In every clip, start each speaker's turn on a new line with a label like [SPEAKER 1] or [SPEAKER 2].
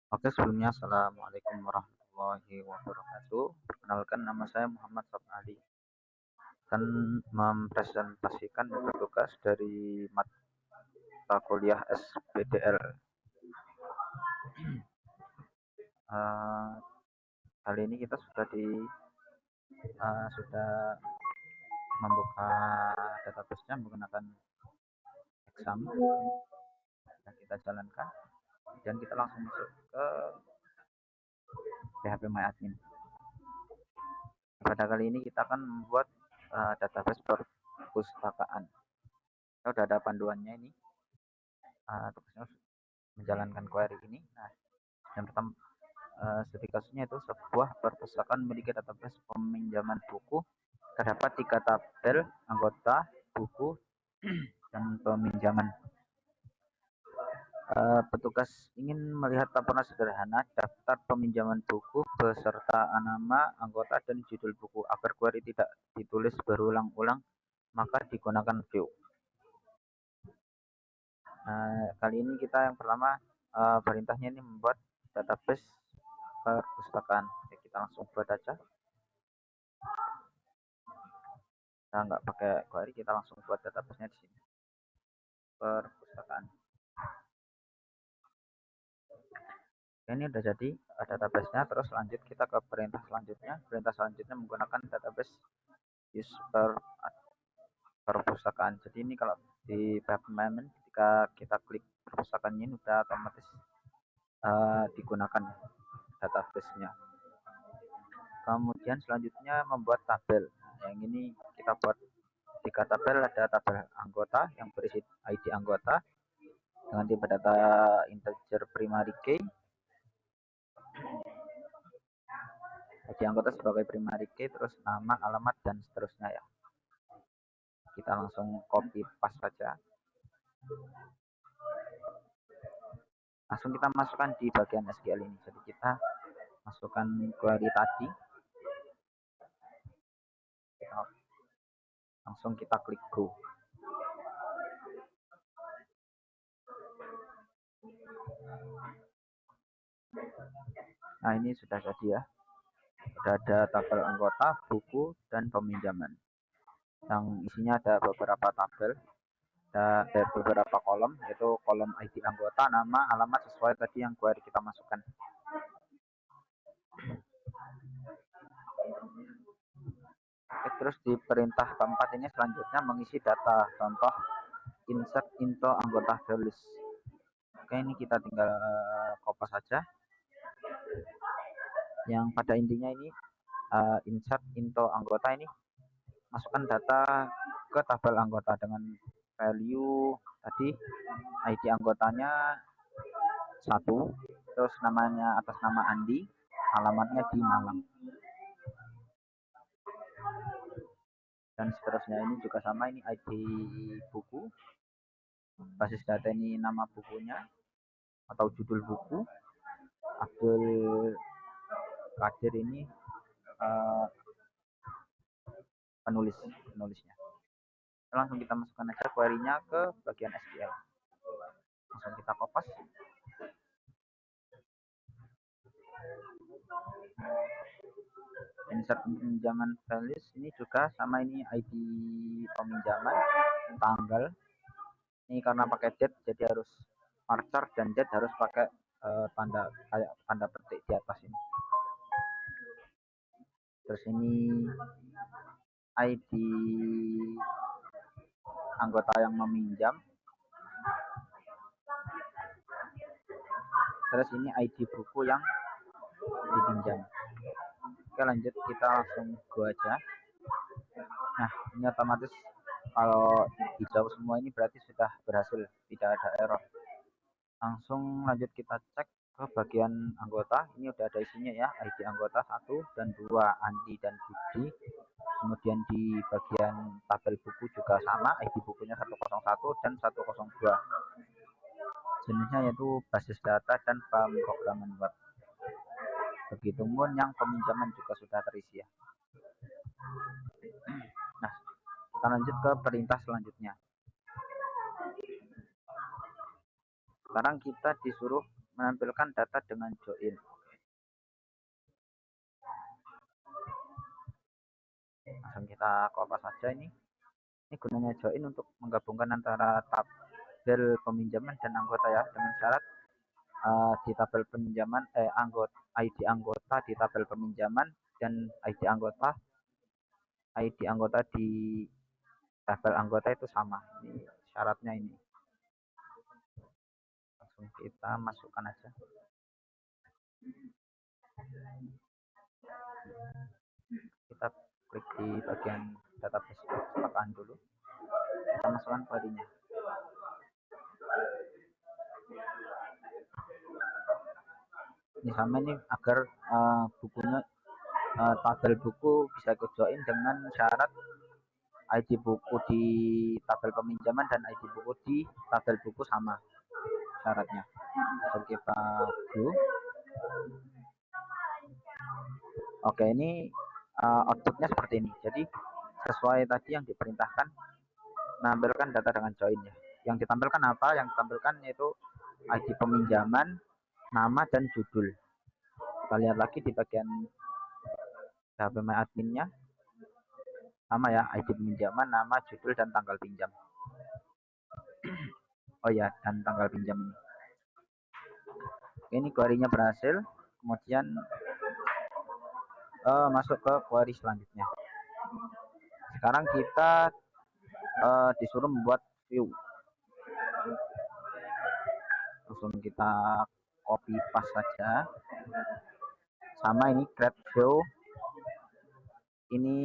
[SPEAKER 1] Oke, sebelumnya Assalamualaikum warahmatullahi wabarakatuh. Perkenalkan, nama saya Muhammad Sabali. Akan mempresentasikan tugas dari mata kuliah SBDL. Eh, Kali ini kita sudah membuka database-nya menggunakan exam yang kita jalankan, dan kita langsung masuk ke PHP MyAdmin. Pada kali ini kita akan membuat database perpustakaan. Kita sudah ada panduannya ini. Tugasnya menjalankan query ini. Nah, yang pertama, studi kasusnya itu sebuah perpustakaan memiliki database peminjaman buku. Terdapat 3 tabel anggota, buku, dan peminjaman. Petugas ingin melihat laporan sederhana daftar peminjaman buku beserta nama anggota dan judul buku. Agar query tidak ditulis berulang-ulang, maka digunakan view. Kali ini kita yang pertama, perintahnya ini membuat database perpustakaan. Oke, kita langsung buat aja. Kita nggak pakai query, kita langsung buat database-nya di sini. Perpustakaan. Oke, ini udah jadi database-nya. Terus lanjut kita ke perintah selanjutnya. Perintah selanjutnya menggunakan database use perpustakaan. Jadi ini kalau di PHP ketika kita klik perpustakaan ini udah otomatis digunakan database-nya. Kemudian selanjutnya membuat tabel. Yang ini kita buat 3 tabel. Ada tabel anggota yang berisi ID anggota dengan tipe data integer primary key, ID anggota sebagai primary key, terus nama, alamat, dan seterusnya ya. Kita langsung copy paste saja. Langsung kita masukkan di bagian SQL ini. Jadi kita masukkan query tadi. Langsung kita klik go. Nah, ini sudah jadi ya. Sudah ada tabel anggota, buku, dan peminjaman. Yang isinya ada beberapa tabel, ada beberapa kolom, yaitu kolom ID anggota, nama, alamat sesuai tadi yang query kita masukkan. Oke, terus di perintah keempat ini selanjutnya mengisi data. Contoh insert into anggota values. Oke, ini kita tinggal copy saja. Yang pada intinya ini insert into anggota ini masukkan data ke tabel anggota dengan value tadi. ID anggotanya 1, terus namanya atas nama Andi, alamatnya di Malang, dan seterusnya. Ini juga sama, ini ID buku, basis data ini nama bukunya atau judul buku, Abdul Qadir ini penulisnya. Langsung kita masukkan aja query-nya ke bagian SQL. Langsung kita kopas. Insert peminjaman values ini juga sama, ini ID peminjaman, tanggal. Ini karena pakai date jadi harus marker, dan date harus pakai tanda kayak tanda petik di atas ini. Terus ini ID anggota yang meminjam. Terus ini ID buku yang dipinjam. Oke, lanjut kita langsung go aja. Nah, ini otomatis kalau hijau semua ini berarti sudah berhasil, tidak ada error. Langsung lanjut kita cek ke bagian anggota. Ini udah ada isinya ya, ID anggota 1 dan 2, Andi dan Budi. Kemudian di bagian tabel buku juga sama, ID bukunya 101 dan 102. Jenisnya yaitu basis data dan pemrograman web. Begitupun yang peminjaman juga sudah terisi ya. Nah, kita lanjut ke perintah selanjutnya. Sekarang kita disuruh menampilkan data dengan join. Langsung kita copy saja ini. Ini gunanya join untuk menggabungkan antara tabel peminjaman dan anggota ya, dengan syarat di tabel peminjaman ID anggota di tabel peminjaman dan ID anggota di tabel anggota itu sama. Ini syaratnya ini. Langsung kita masukkan aja. Kita klik di bagian database perpustakaan dulu. Kita masukkan query-nya. Ini sama ini agar bukunya tabel buku bisa ikut join dengan syarat ID buku di tabel peminjaman dan ID buku di tabel buku sama syaratnya. Lalu kita go. Oke, ini outputnya seperti ini. Jadi sesuai tadi yang diperintahkan, menampilkan data dengan join ya. Yang ditampilkan apa? Yang ditampilkan yaitu ID peminjaman, nama dan judul. Kita lihat lagi di bagian PHP My Admin-nya. Sama ya, ID peminjaman, nama, judul, dan tanggal pinjam. Oh ya, dan tanggal pinjam ini. Ini query-nya berhasil. Kemudian masuk ke query selanjutnya. Sekarang kita disuruh membuat view. Langsung kita copy paste saja. Sama ini create view. Ini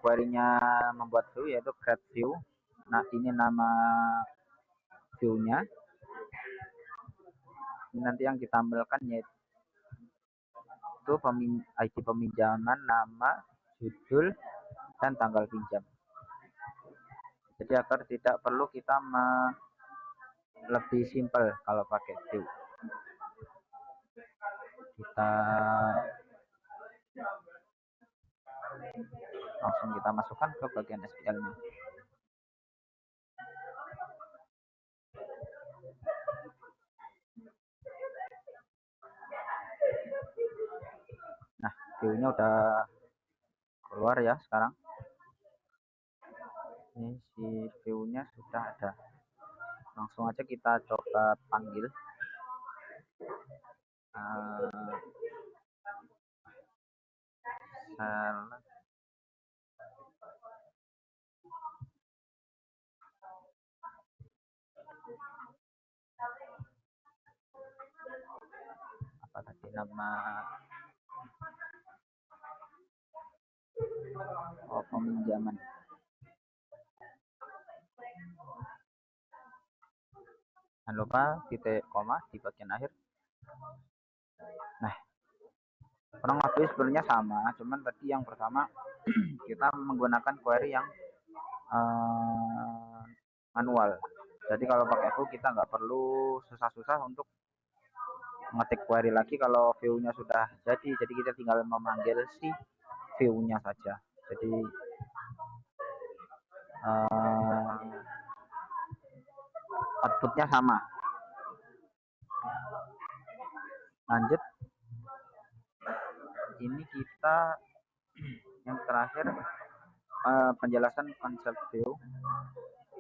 [SPEAKER 1] query-nya membuat view yaitu create view. Nah, ini nama view-nya. Ini nanti yang ditampilkan yaitu ID peminjaman, nama, judul, dan tanggal pinjam. Jadi agar tidak perlu kita lebih simple kalau pakai view. Kita langsung kita masukkan ke bagian SQL-nya. Nah, view-nya udah keluar ya sekarang. Ini si view-nya sudah ada. Langsung aja kita coba panggil. Apa tadi nama peminjaman? Jangan lupa titik koma di bagian akhir. Nah, kurang lebih sebenarnya sama, cuman tadi yang pertama kita menggunakan query yang manual. Jadi kalau pakai view kita nggak perlu susah-susah untuk ngetik query lagi kalau view-nya sudah jadi. Jadi kita tinggal memanggil si view-nya saja. Jadi outputnya sama. Lanjut, ini kita yang terakhir penjelasan konsep view.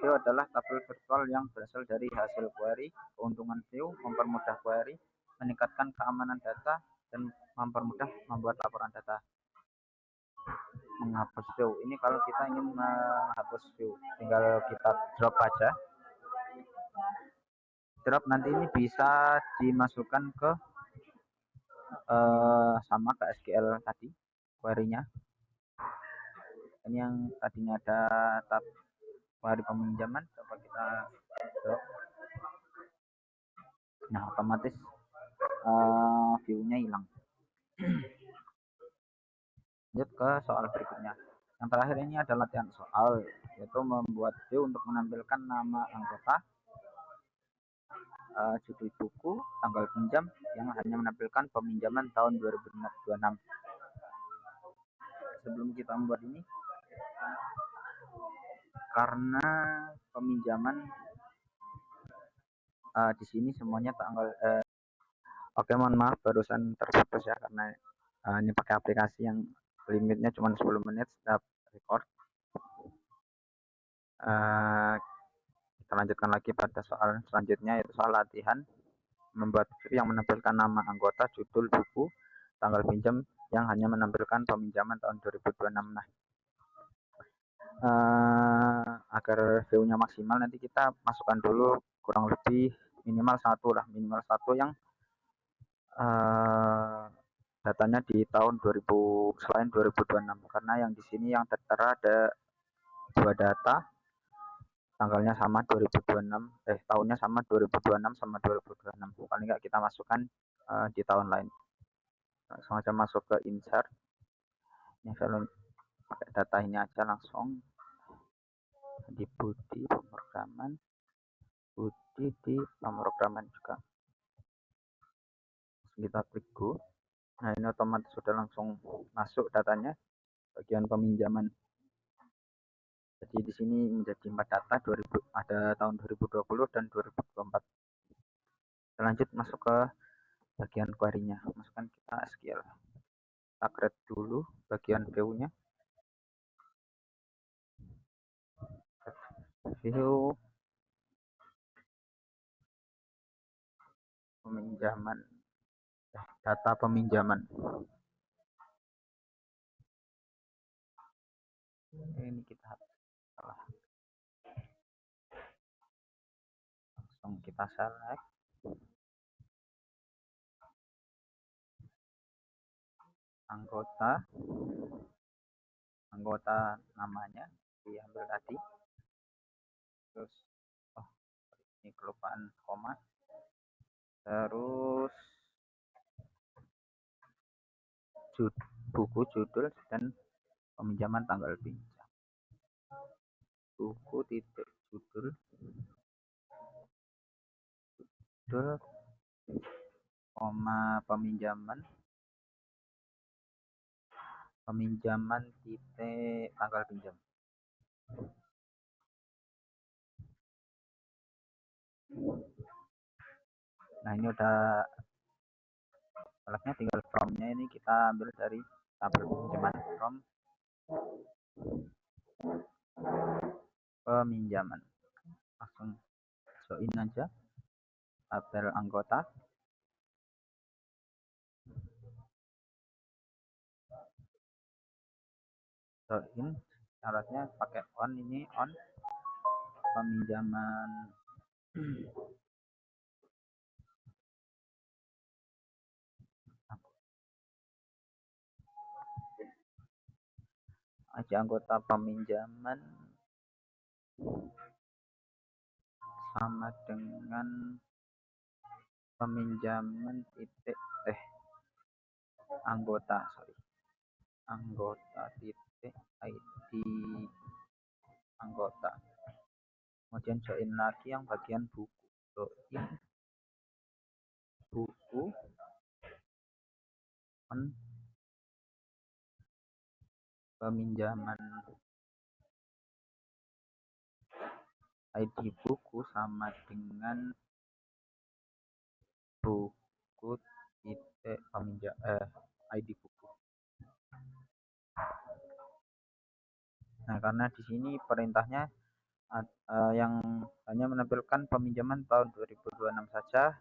[SPEAKER 1] View adalah tabel virtual yang berasal dari hasil query. Keuntungan view mempermudah query, meningkatkan keamanan data, dan mempermudah membuat laporan data. Menghapus view, ini kalau kita ingin menghapus view, tinggal kita drop aja. Drop nanti ini bisa dimasukkan ke sama ke SQL tadi query-nya. Ini yang tadinya ada tab query peminjaman, coba kita drop. Nah, otomatis view-nya hilang. Lanjut ke soal berikutnya. Yang terakhir ini adalah latihan soal, yaitu membuat view untuk menampilkan nama anggota, judul buku, tanggal pinjam yang hanya menampilkan peminjaman tahun 2026. Sebelum kita membuat ini, karena peminjaman di sini semuanya tanggal. Oke, mohon maaf barusan terputus ya karena ini pakai aplikasi yang limitnya cuma 10 menit setiap record. Eh, kita lanjutkan lagi pada soal selanjutnya, yaitu soal latihan membuat yang menampilkan nama anggota, judul buku, tanggal pinjam yang hanya menampilkan peminjaman tahun 2026. Nah, agar view-nya maksimal nanti kita masukkan dulu kurang lebih minimal satu yang datanya di tahun 2000 selain 2026, karena yang di sini yang tertera ada dua data, tanggalnya sama 2026, tahunnya sama 2026 sama 2026. Paling nggak kita masukkan di tahun lain. Langsung aja masuk ke insert. Ini kalau pakai data ini aja langsung di body pemrograman, body di pemrograman juga. Kita klik go. Nah, ini otomatis sudah langsung masuk datanya bagian peminjaman. Jadi di sini menjadi 4 data, ada tahun 2020 dan 2024. Kita lanjut masuk ke bagian query-nya. Masukkan kita SQL. Kita create dulu bagian view-nya. View peminjaman, data peminjaman. Ini kita langsung kita select. Anggota namanya diambil tadi. Terus ini kelupaan koma. Terus buku, judul, dan peminjaman tanggal pinjam. Buku titik judul koma peminjaman titik tanggal pinjam. Nah, ini udah seleknya, tinggal from-nya ini kita ambil dari tabel pinjaman, from peminjaman. Langsung join aja tabel anggota. Join, syaratnya pakai on, ini on peminjaman aja anggota peminjaman sama dengan peminjaman titik anggota titik ID anggota. Kemudian join lagi yang bagian buku, join buku on peminjaman ID buku sama dengan buku titik ID buku. Nah, karena di sini perintahnya yang hanya menampilkan peminjaman tahun 2026 saja,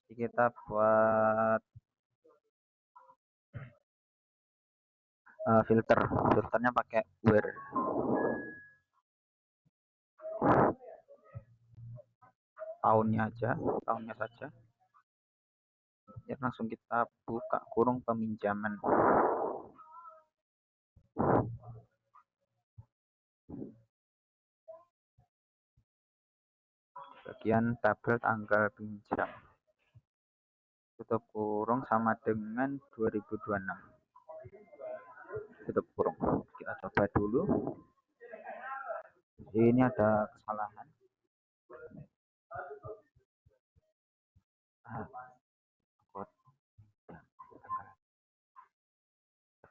[SPEAKER 1] jadi kita buat filternya pakai where. Tahunnya saja. Ya, langsung kita buka kurung peminjaman. Bagian tabel tanggal pinjam, tutup kurung sama dengan 2026. Tutup kurung. Kita coba dulu. Ini ada kesalahan.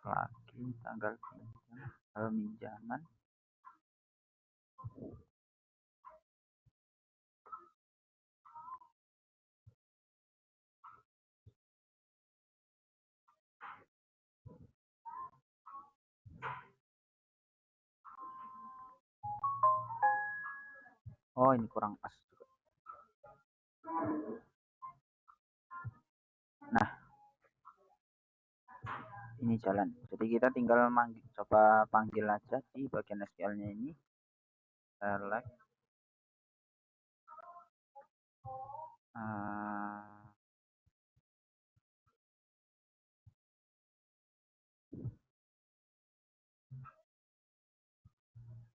[SPEAKER 1] Lagi tanggal pinjaman. Oh, ini kurang pas juga. Nah, ini jalan. Jadi kita tinggal coba panggil aja di bagian SQL-nya ini. Select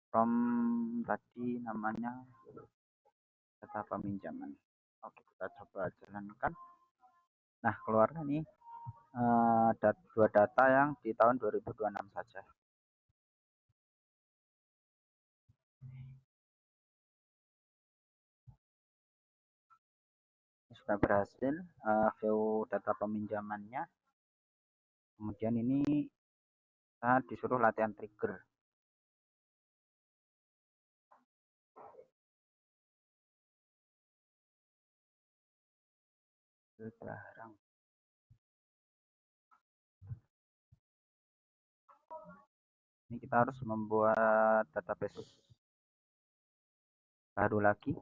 [SPEAKER 1] from tadi namanya data peminjaman. Oke, kita coba jalankan. Nah, keluar nih dua data yang di tahun 2026 saja. Sudah berhasil view data peminjamannya. Kemudian ini kita disuruh latihan trigger. Barang. Ini kita harus membuat database baru lagi.